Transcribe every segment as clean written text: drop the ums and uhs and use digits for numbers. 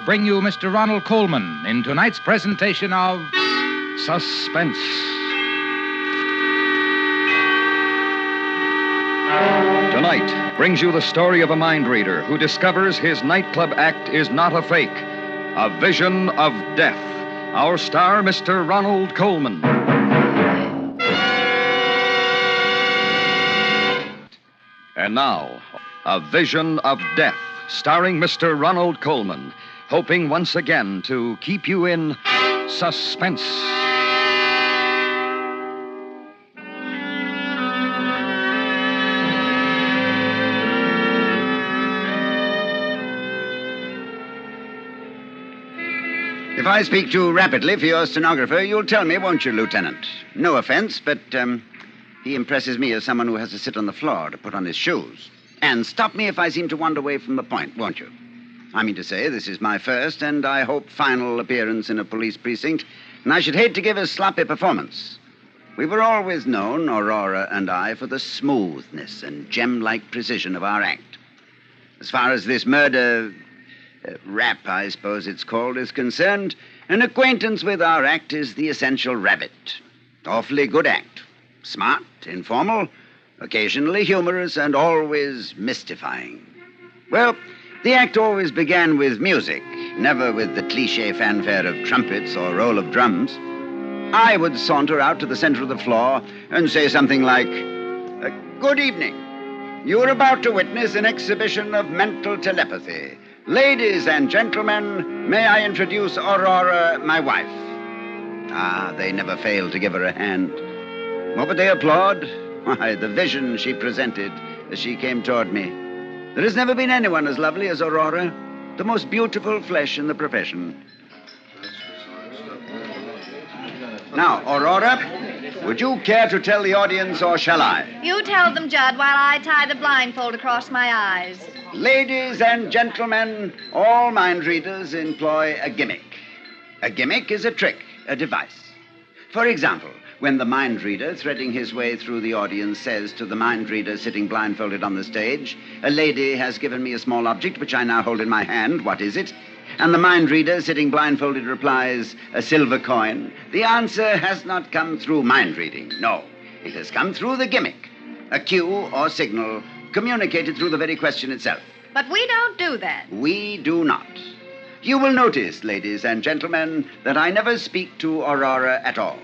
bring you Mr. Ronald Colman in tonight's presentation of Suspense. Tonight brings you the story of a mind reader who discovers his nightclub act is not a fake, a vision of death. Our star, Mr. Ronald Colman. And now, A Vision of Death, starring Mr. Ronald Colman, hoping once again to keep you in suspense. If I speak too rapidly for your stenographer, you'll tell me, won't you, Lieutenant? No offense, but he impresses me as someone who has to sit on the floor to put on his shoes. And stop me if I seem to wander away from the point, won't you? I mean to say, this is my first and, I hope, final appearance in a police precinct, and I should hate to give a sloppy performance. We were always known, Aurora and I, for the smoothness and gem-like precision of our act. As far as this murder... rap, I suppose it's called, is concerned, an acquaintance with our act is the essential rabbit. Awfully good act. Smart, informal, occasionally humorous, and always mystifying. Well, the act always began with music, never with the cliché fanfare of trumpets or roll of drums. I would saunter out to the center of the floor and say something like, "Good evening. You are about to witness an exhibition of mental telepathy. Ladies and gentlemen, may I introduce Aurora, my wife?" They never failed to give her a hand. What would they applaud? Why, the vision she presented as she came toward me. There has never been anyone as lovely as Aurora, the most beautiful flesh in the profession. Now, Aurora, would you care to tell the audience, or shall I? You tell them, Judd, while I tie the blindfold across my eyes. Ladies and gentlemen, all mind readers employ a gimmick. A gimmick is a trick, a device. For example, when the mind reader, threading his way through the audience, says to the mind reader sitting blindfolded on the stage, "A lady has given me a small object which I now hold in my hand. What is it?" And the mind reader sitting blindfolded replies, "A silver coin." The answer has not come through mind reading. No, it has come through the gimmick. A cue or signal communicated through the very question itself. But we don't do that. We do not. You will notice, ladies and gentlemen, that I never speak to Aurora at all.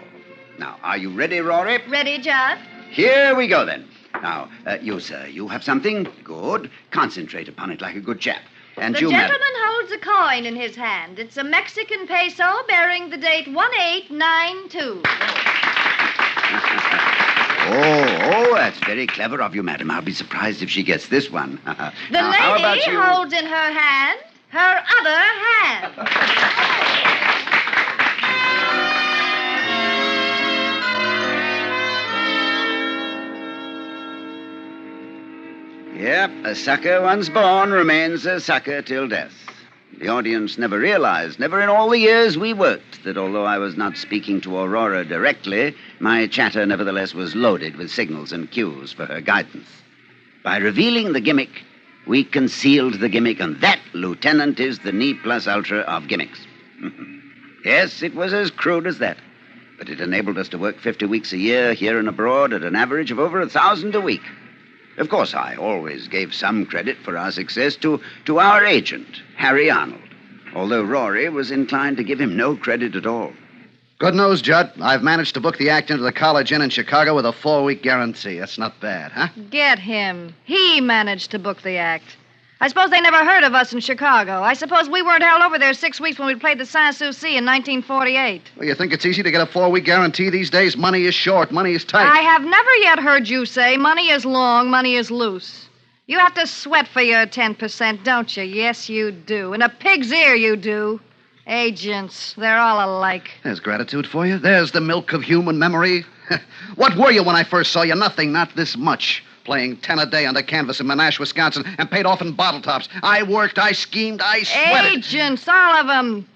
Now, are you ready, Rory? Ready, Judd? Here we go, then. Now, you, sir, you have something? Good. Concentrate upon it like a good chap. And the you, gentleman holds a coin in his hand. It's a Mexican peso bearing the date 1892. Oh, that's very clever of you, madam. I'll be surprised if she gets this one. The now, how about lady you? holds in her hand her other hand. Yep, a sucker once born remains a sucker till death. The audience never realized, never in all the years we worked, that although I was not speaking to Aurora directly, my chatter nevertheless was loaded with signals and cues for her guidance. By revealing the gimmick, we concealed the gimmick, and that, Lieutenant, is the ne plus ultra of gimmicks. Yes, it was as crude as that, but it enabled us to work 50 weeks a year here and abroad at an average of over 1,000 a week. Of course, I always gave some credit for our success to our agent, Harry Arnold, although Rory was inclined to give him no credit at all. Good news, Judd. I've managed to book the act into the College Inn in Chicago with a 4-week guarantee. That's not bad, huh? Get him. He managed to book the act. I suppose they never heard of us in Chicago. I suppose we weren't held over there 6 weeks when we played the Sans-Souci in 1948. Well, you think it's easy to get a 4-week guarantee these days? Money is short. Money is tight. I have never yet heard you say money is long, money is loose. You have to sweat for your 10%, don't you? Yes, you do. In a pig's ear, you do. Agents, they're all alike. There's gratitude for you. There's the milk of human memory. What were you when I first saw you? Nothing, not this much. Playing 10 a day on the canvas in Monash, Wisconsin, and paid off in bottle tops. I worked, I schemed, I sweated. Agents, all of them.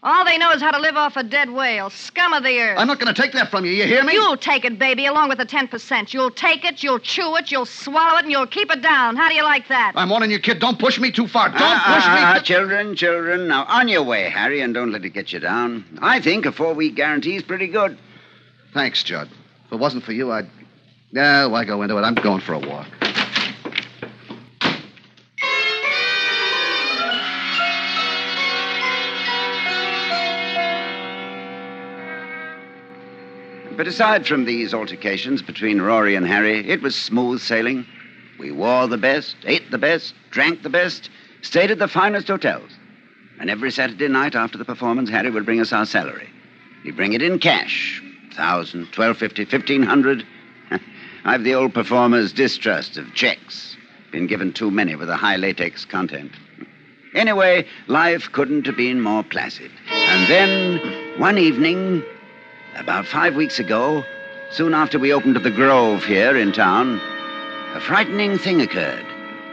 All they know is how to live off a dead whale, scum of the earth. I'm not going to take that from you. You hear me? You'll take it, baby, along with the 10%. You'll take it, you'll chew it, you'll swallow it, and you'll keep it down. How do you like that? I'm warning you, kid. Don't push me too far. Don't push me. Children. Now, on your way, Harry, and don't let it get you down. I think a 4-week guarantee is pretty good. Thanks, Judd. If it wasn't for you, I'd... Yeah, why go into it? I'm going for a walk. But aside from these altercations between Rory and Harry, it was smooth sailing. We wore the best, ate the best, drank the best, stayed at the finest hotels. And every Saturday night after the performance, Harry would bring us our salary. He'd bring it in cash. 1,000, 1,250, 1,500. I've the old performer's distrust of checks. Been given too many with a high latex content. Anyway, life couldn't have been more placid. And then, one evening, about 5 weeks ago, soon after we opened at the Grove here in town, a frightening thing occurred.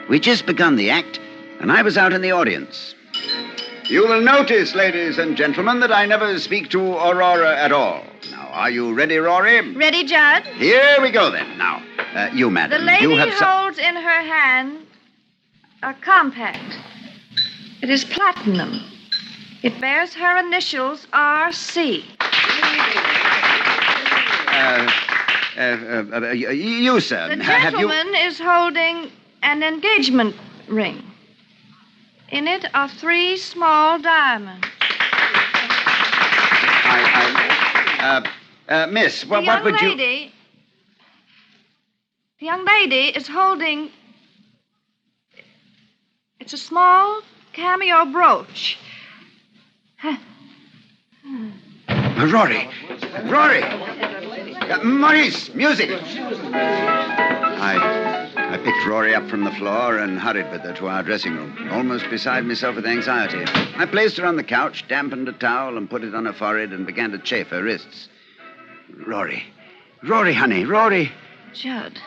We'd just begun the act, and I was out in the audience. You will notice, ladies and gentlemen, that I never speak to Aurora at all. Now, are you ready, Rory? Ready, Judd? Here we go, then. Now, you, madam, The lady you have holds in her hand a compact. It is platinum. It bears her initials, R.C. You, sir, The have you... gentleman is holding an engagement ring. In it are 3 small diamonds. Miss, what would you... The young lady is holding... It's a small cameo brooch. Rory! Maurice, music! I picked Rory up from the floor and hurried with her to our dressing room, almost beside myself with anxiety. I placed her on the couch, dampened a towel, and put it on her forehead and began to chafe her wrists. Rory, honey, Rory. Judd.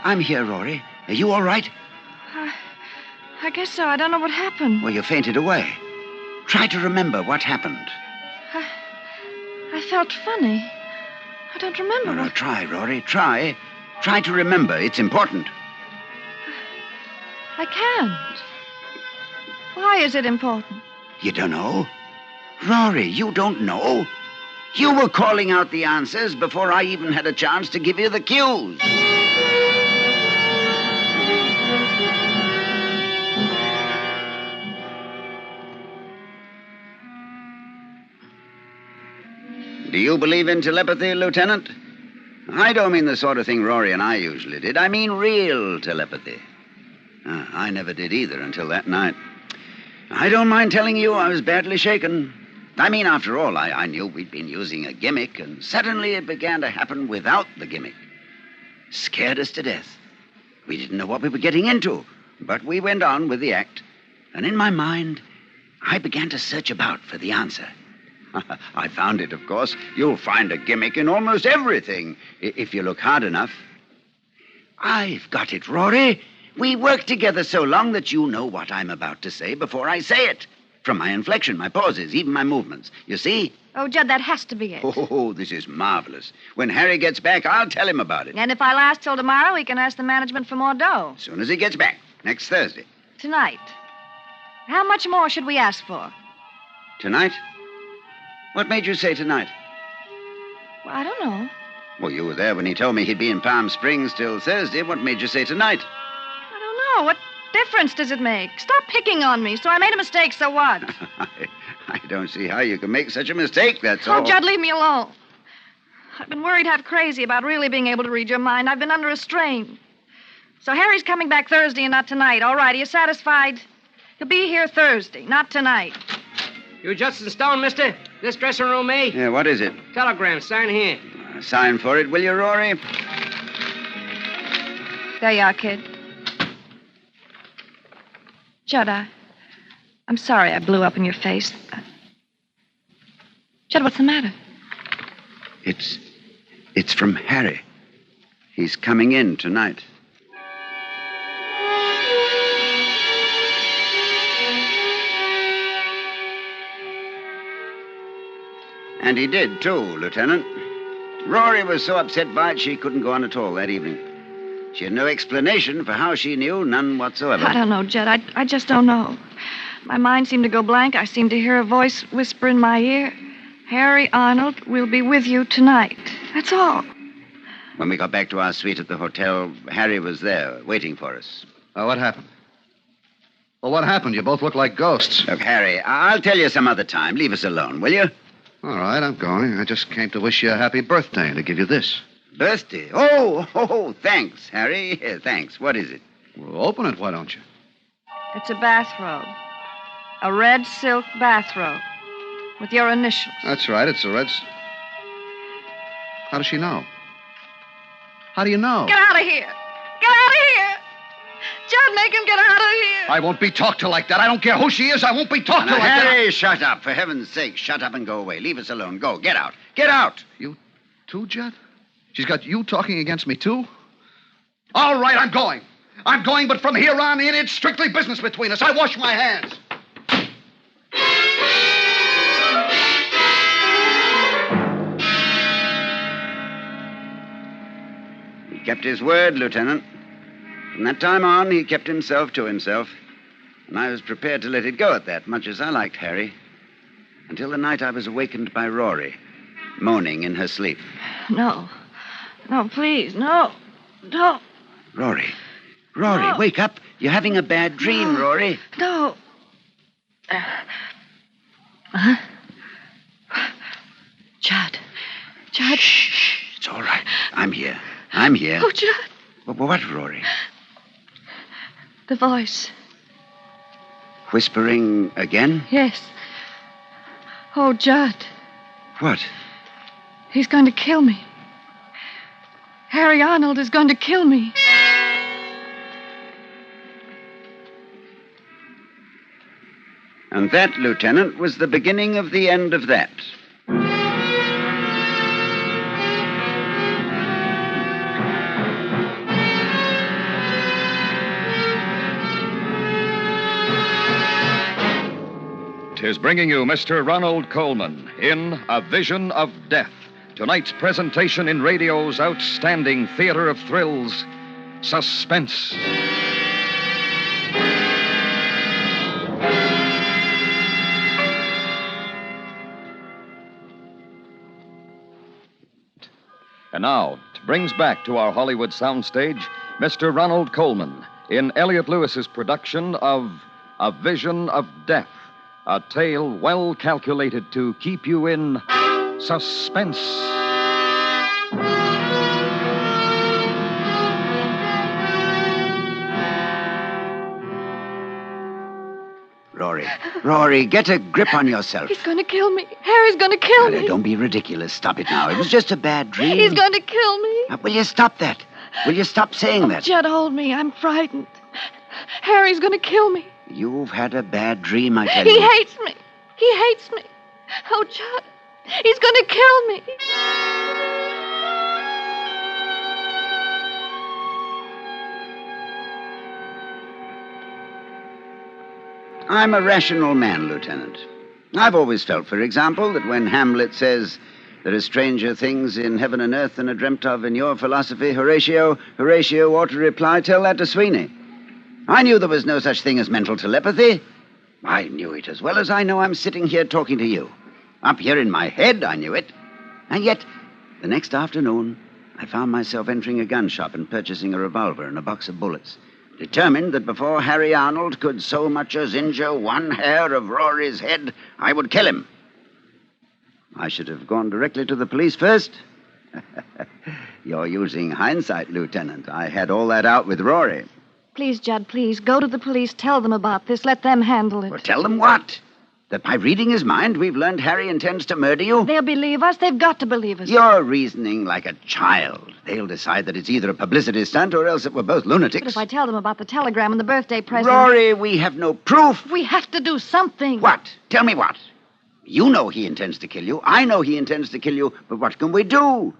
I'm here, Rory. Are you all right? I guess so. I don't know what happened. Well, you fainted away. Try to remember what happened. I felt funny. I don't remember. No, try, Rory, try. Try to remember. It's important. I can't. Why is it important? You don't know? Rory, you don't know? You were calling out the answers before I even had a chance to give you the cues. Do you believe in telepathy, Lieutenant? I don't mean the sort of thing Rory and I usually did. I mean real telepathy. I never did either until that night. I don't mind telling you I was badly shaken. I mean, after all, I knew we'd been using a gimmick, and suddenly it began to happen without the gimmick. Scared us to death. We didn't know what we were getting into, but we went on with the act. And in my mind, I began to search about for the answer. I found it, of course. You'll find a gimmick in almost everything, if you look hard enough. I've got it, Rory. We worked together so long that you know what I'm about to say before I say it. From my inflection, my pauses, even my movements. You see? Oh, Judd, that has to be it. Oh, this is marvelous. When Harry gets back, I'll tell him about it. And if I last till tomorrow, we can ask the management for more dough. As soon as he gets back, next Thursday. Tonight. How much more should we ask for? Tonight? What made you say tonight? Well, I don't know. Well, you were there when he told me he'd be in Palm Springs till Thursday. What made you say tonight? I don't know. What difference does it make? Stop picking on me. So I made a mistake, so what? I don't see how you can make such a mistake, that's all. Oh, Judd, leave me alone. I've been worried half crazy about really being able to read your mind. I've been under a strain. So Harry's coming back Thursday and not tonight. All right, are you satisfied? He'll be here Thursday, not tonight. You Judson Stone, mister? This dressing room, eh? Yeah, what is it? Telegram, sign here. Sign for it, will you, Rory? There you are, kid. Judd, I'm sorry I blew up in your face. Judd, what's the matter? It's from Harry. He's coming in tonight. And he did, too, Lieutenant. Rory was so upset by it she couldn't go on at all that evening. She had no explanation for how she knew, none whatsoever. I don't know, Jed. I just don't know. My mind seemed to go blank. I seemed to hear a voice whisper in my ear, Harry Arnold will be with you tonight. That's all. When we got back to our suite at the hotel, Harry was there, waiting for us. What happened? Well, what happened? You both look like ghosts. Look, Harry, I'll tell you some other time. Leave us alone, will you? All right, I'm going. I just came to wish you a happy birthday and to give you this. Birthday? Oh, thanks, Harry. Thanks. What is it? Well, open it, why don't you? It's a bathrobe. A red silk bathrobe. With your initials. That's right, it's a red... How does she know? How do you know? Get out of here! Get out of here! Judd, make him get out of here! I won't be talked to like that. I don't care who she is. I won't be talked to Now, like that. Harry, shut up. For heaven's sake, shut up and go away. Leave us alone. Go. Get out. Get out. You too, Judd? She's got you talking against me, too? All right, I'm going. I'm going, but from here on in, it's strictly business between us. I wash my hands. He kept his word, Lieutenant. From that time on, he kept himself to himself. And I was prepared to let it go at that, much as I liked Harry. Until the night I was awakened by Rory, moaning in her sleep. No. No, please, no. No. Rory, wake up. You're having a bad dream, Rory. No. Judd. Shh. It's all right. I'm here. Oh, Judd. What, Rory? The voice. Whispering again? Yes. Oh, Judd. What? He's going to kill me. Harry Arnold is going to kill me. And that, Lieutenant, was the beginning of the end of that. Tis bringing you Mr. Ronald Colman in A Vision of Death. Tonight's presentation in radio's outstanding theater of thrills, Suspense. And now, it brings back to our Hollywood soundstage Mr. Ronald Colman in Elliot Lewis's production of A Vision of Death, a tale well calculated to keep you in suspense. Rory, get a grip on yourself. He's going to kill me. Harry's going to kill me. Don't be ridiculous. Stop it now. It was just a bad dream. He's going to kill me. Will you stop that? Will you stop saying that? Judd, hold me. I'm frightened. Harry's going to kill me. You've had a bad dream, I tell He you. hates me. He hates me. Oh, Judd, he's going to kill me. I'm a rational man, Lieutenant. I've always felt, for example, that when Hamlet says there are stranger things in heaven and earth than are dreamt of in your philosophy, Horatio ought to reply, tell that to Sweeney. I knew there was no such thing as mental telepathy. I knew it as well as I know I'm sitting here talking to you. Up here in my head, I knew it. And yet, the next afternoon, I found myself entering a gun shop and purchasing a revolver and a box of bullets, determined that before Harry Arnold could so much as injure one hair of Rory's head, I would kill him. I should have gone directly to the police first. You're using hindsight, Lieutenant. I had all that out with Rory. Please, Judd, please. Go to the police. Tell them about this. Let them handle it. Well, tell them what? That by reading his mind, we've learned Harry intends to murder you? They'll believe us. They've got to believe us. You're reasoning like a child. They'll decide that it's either a publicity stunt or else that we're both lunatics. But if I tell them about the telegram and the birthday present... Rory, we have no proof. We have to do something. What? Tell me what? You know he intends to kill you. I know he intends to kill you. But what can we do?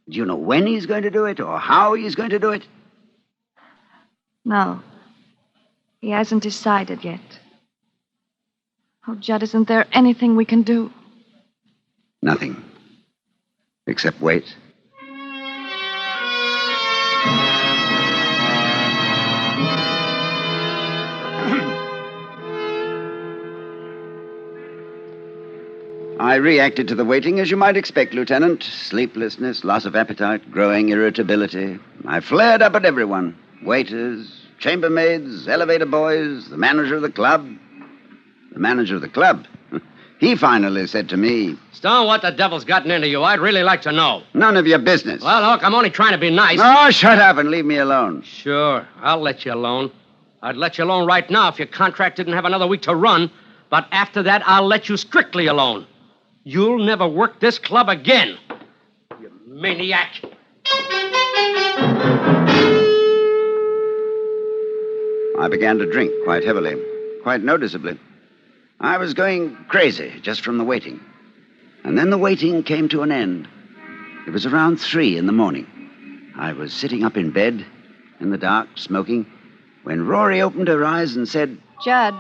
Do you know when he's going to do it or how he's going to do it? No. He hasn't decided yet. Oh, Judd, isn't there anything we can do? Nothing. Except wait. I reacted to the waiting as you might expect, Lieutenant. Sleeplessness, loss of appetite, growing irritability. I flared up at everyone. Waiters, chambermaids, elevator boys, the manager of the club. The manager of the club? He finally said to me, Stone, what the devil's gotten into you? I'd really like to know. none of your business. Well, look, I'm only trying to be nice. Oh, shut up and leave me alone. Sure, I'll let you alone. I'd let you alone right now if your contract didn't have another week to run. But after that, I'll let you strictly alone. You'll never work this club again. You maniac. I began to drink quite heavily, quite noticeably. I was going crazy just from the waiting. And then the waiting came to an end. It was around 3 a.m. I was sitting up in bed, in the dark, smoking, when Rory opened her eyes and said, Judd,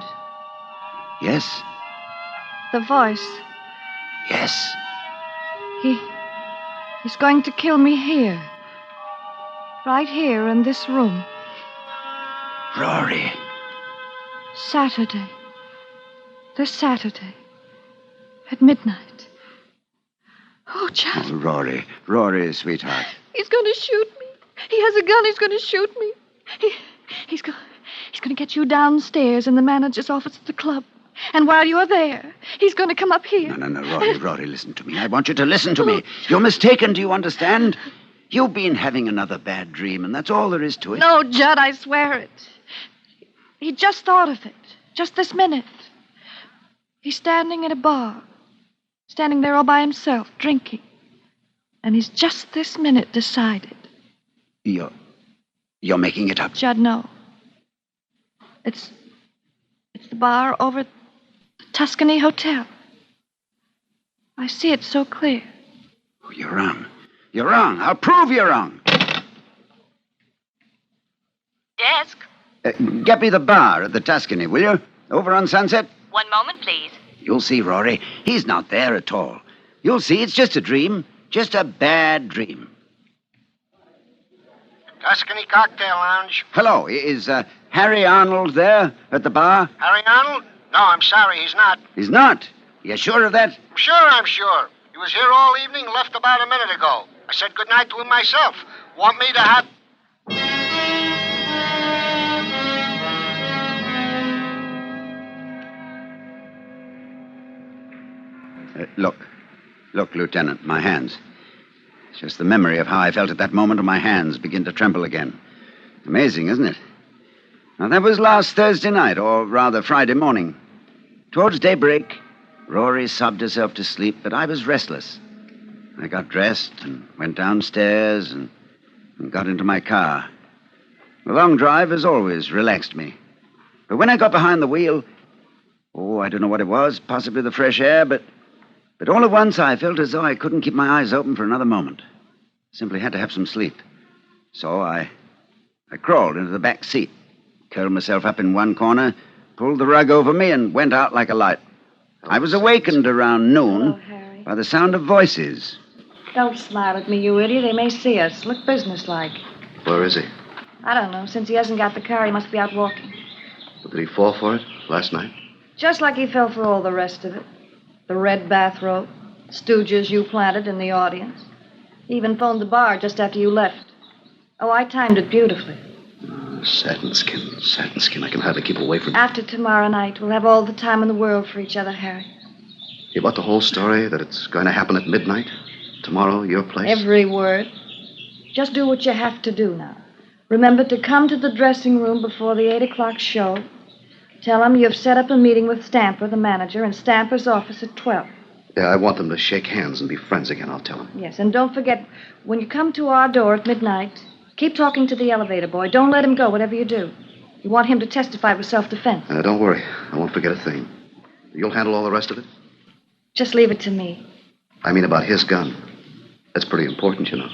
Yes, the voice. yes. He's going to kill me here. Right here in this room. Rory. Saturday. This Saturday. At midnight. Oh, Judd. Oh, Rory, sweetheart. He's going to shoot me. He has a gun. He's going to shoot me. He's going to get you downstairs in the manager's office at the club. And while you're there, he's going to come up here. No, Rory, listen to me. I want you to listen to me. You're mistaken, do you understand? You've been having another bad dream, and that's all there is to it. No, Judd, I swear it. He just thought of it. Just this minute. He's standing in a bar. Standing there all by himself, drinking. And he's just this minute decided. You're making it up. Judd, no. It's the bar over at the Tuscany Hotel. I see it so clear. Oh, you're wrong. You're wrong. I'll prove you're wrong. Desk. Get me the bar at the Tuscany, will you? Over on Sunset? 1 moment, please. You'll see, Rory. He's not there at all. You'll see it's just a dream. Just a bad dream. Tuscany Cocktail Lounge. Hello, is Harry Arnold there at the bar? Harry Arnold? No, I'm sorry, he's not. He's not? You sure of that? I'm sure. He was here all evening, left about a minute ago. I said goodnight to him myself. Want me to have... Look, Lieutenant, my hands. It's just the memory of how I felt at that moment and my hands begin to tremble again. Amazing, isn't it? Now, that was last Thursday night, or rather Friday morning. Towards daybreak, Rory sobbed herself to sleep, but I was restless. I got dressed and went downstairs and got into my car. The long drive has always relaxed me. But when I got behind the wheel, I don't know what it was, possibly the fresh air, but all at once I felt as though I couldn't keep my eyes open for another moment. Simply had to have some sleep. So I crawled into the back seat, curled myself up in one corner, pulled the rug over me, and went out like a light. I was awakened around noon by the sound of voices. Don't smile at me, you idiot. They may see us. Look businesslike. Where is he? I don't know. Since he hasn't got the car, he must be out walking. Did he fall for it last night? Just like he fell for all the rest of it. The red bathrobe, stooges you planted in the audience. He even phoned the bar just after you left. Oh, I timed it beautifully. Satin skin. I can hardly keep away from... After tomorrow night, we'll have all the time in the world for each other, Harry. You bought the whole story, that it's going to happen at midnight? Tomorrow, your place? Every word. Just do what you have to do now. Remember to come to the dressing room before the 8 o'clock show. Tell him you've set up a meeting with Stamper, the manager, in Stamper's office at 12. Yeah, I want them to shake hands and be friends again, I'll tell them. Yes, and don't forget, when you come to our door at midnight, keep talking to the elevator boy. Don't let him go, whatever you do. You want him to testify with self-defense. Don't worry. I won't forget a thing. You'll handle all the rest of it? Just leave it to me. I mean about his gun. That's pretty important, you know.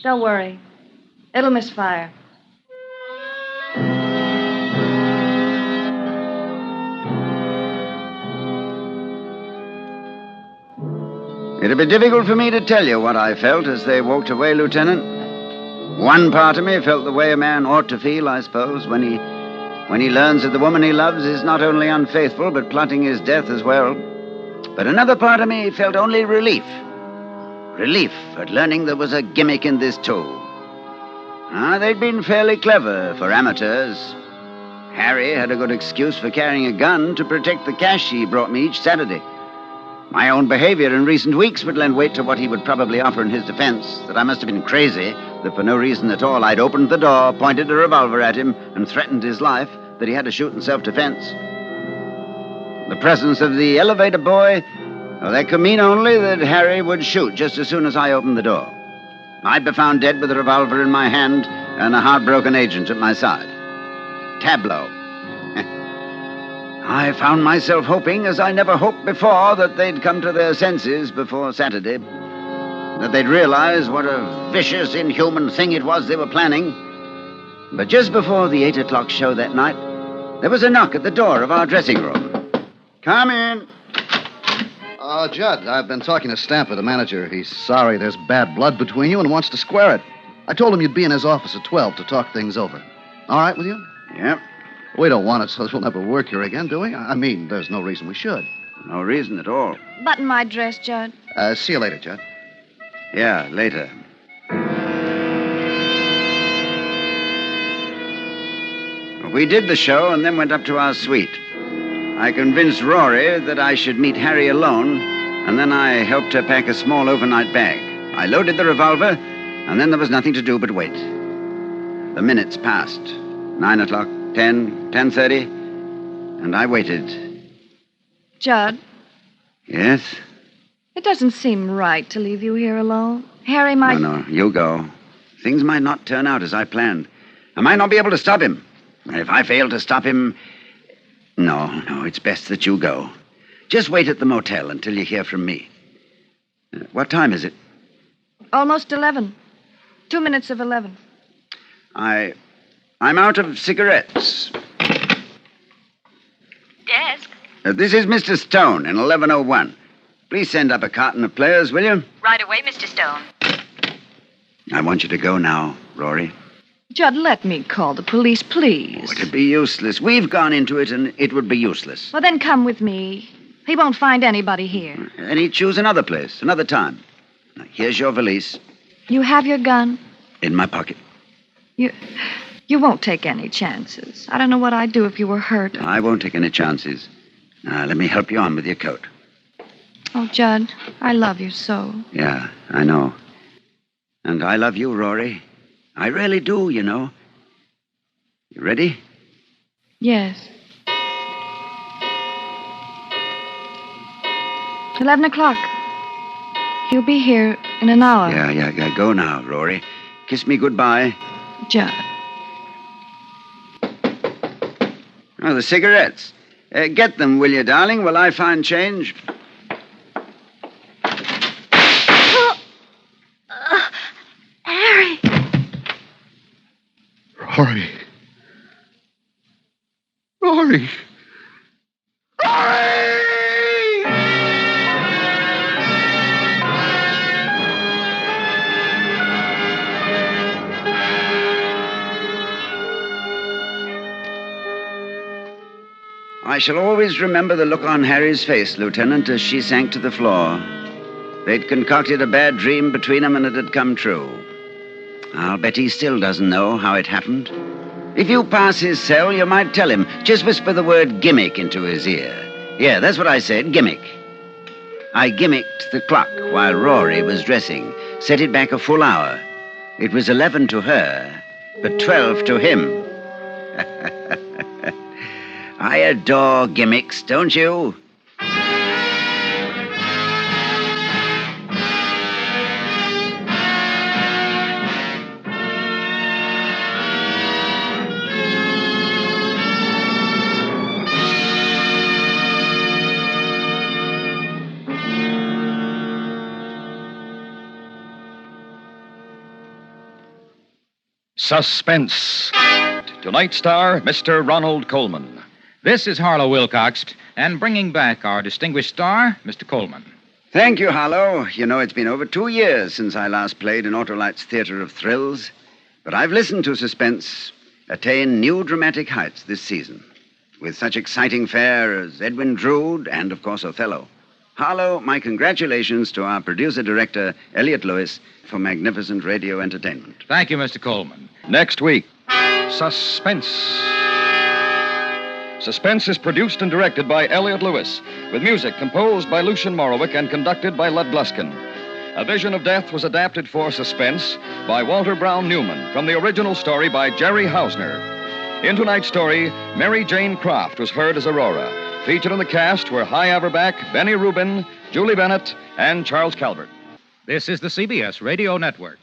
Don't worry. It'll misfire. It'd be difficult for me to tell you what I felt as they walked away, Lieutenant. One part of me felt the way a man ought to feel, I suppose, when he learns that the woman he loves is not only unfaithful, but plotting his death as well. But another part of me felt only relief. Relief at learning there was a gimmick in this, too. They'd been fairly clever for amateurs. Harry had a good excuse for carrying a gun to protect the cash he brought me each Saturday. My own behavior in recent weeks would lend weight to what he would probably offer in his defense, that I must have been crazy, that for no reason at all I'd opened the door, pointed a revolver at him, and threatened his life, that he had to shoot in self-defense. The presence of the elevator boy, well, that could mean only that Harry would shoot just as soon as I opened the door. I'd be found dead with a revolver in my hand and a heartbroken agent at my side. Tableau. I found myself hoping, as I never hoped before, that they'd come to their senses before Saturday. That they'd realize what a vicious, inhuman thing it was they were planning. But just before the 8 o'clock show that night, there was a knock at the door of our dressing room. Come in. Judd, I've been talking to Stamper, the manager. He's sorry there's bad blood between you and wants to square it. I told him you'd be in his office at 12 to talk things over. All right with you? Yep. We don't want it so we'll never work here again, do we? I mean, there's no reason we should. No reason at all. Button my dress, Judd. See you later, Judd. Yeah, later. We did the show and then went up to our suite. I convinced Rory that I should meet Harry alone, and then I helped her pack a small overnight bag. I loaded the revolver, and then there was nothing to do but wait. The minutes passed. 9 o'clock, 10, 10:30, and I waited. Judd, Yes? it doesn't seem right to leave you here alone. Harry might... No, you go. Things might not turn out as I planned. I might not be able to stop him. And if I fail to stop him... No, it's best that you go. Just wait at the motel until you hear from me. What time is it? Almost 11. 2 minutes of 11. I'm out of cigarettes. Desk. This is Mr. Stone in 1101. Please send up a carton of players, will you? Right away, Mr. Stone. I want you to go now, Rory. Judd, let me call the police, please. It'd be useless. We've gone into it, and it would be useless. Well, then come with me. He won't find anybody here. And he'd choose another place, another time. Now, here's your valise. You have your gun? In my pocket. You won't take any chances. I don't know what I'd do if you were hurt. I won't take any chances. Now, let me help you on with your coat. Oh, Judd, I love you so. Yeah, I know. And I love you, Rory. I really do, you know. You ready? Yes. 11 o'clock. He'll be here in an hour. Yeah. Go now, Rory. Kiss me goodbye. Judd. Oh, the cigarettes. Get them, will you, darling, while I find change? Harry. Rory. Rory. I shall always remember the look on Harry's face, Lieutenant, as she sank to the floor. They'd concocted a bad dream between them, and it had come true. I'll bet he still doesn't know how it happened. If you pass his cell, you might tell him. Just whisper the word gimmick into his ear. Yeah, that's what I said, gimmick. I gimmicked the clock while Rory was dressing, set it back a full hour. It was 11 to her, but 12 to him. I adore gimmicks, don't you? Suspense. Tonight's star, Mr. Ronald Colman. This is Harlow Wilcox, and bringing back our distinguished star, Mr. Colman. Thank you, Harlow. You know, it's been over 2 years since I last played in Autolite's Theater of Thrills. But I've listened to Suspense attain new dramatic heights this season, with such exciting fare as Edwin Drood and, of course, Othello. Harlow, my congratulations to our producer-director, Elliot Lewis, for magnificent radio entertainment. Thank you, Mr. Colman. Next week, Suspense. Suspense is produced and directed by Elliot Lewis, with music composed by Lucian Morowick and conducted by Lud Bluskin. A Vision of Death was adapted for Suspense by Walter Brown Newman from the original story by Jerry Hausner. In tonight's story, Mary Jane Croft was heard as Aurora. Featured in the cast were Hy Averback, Benny Rubin, Julie Bennett, and Charles Calvert. This is the CBS Radio Network.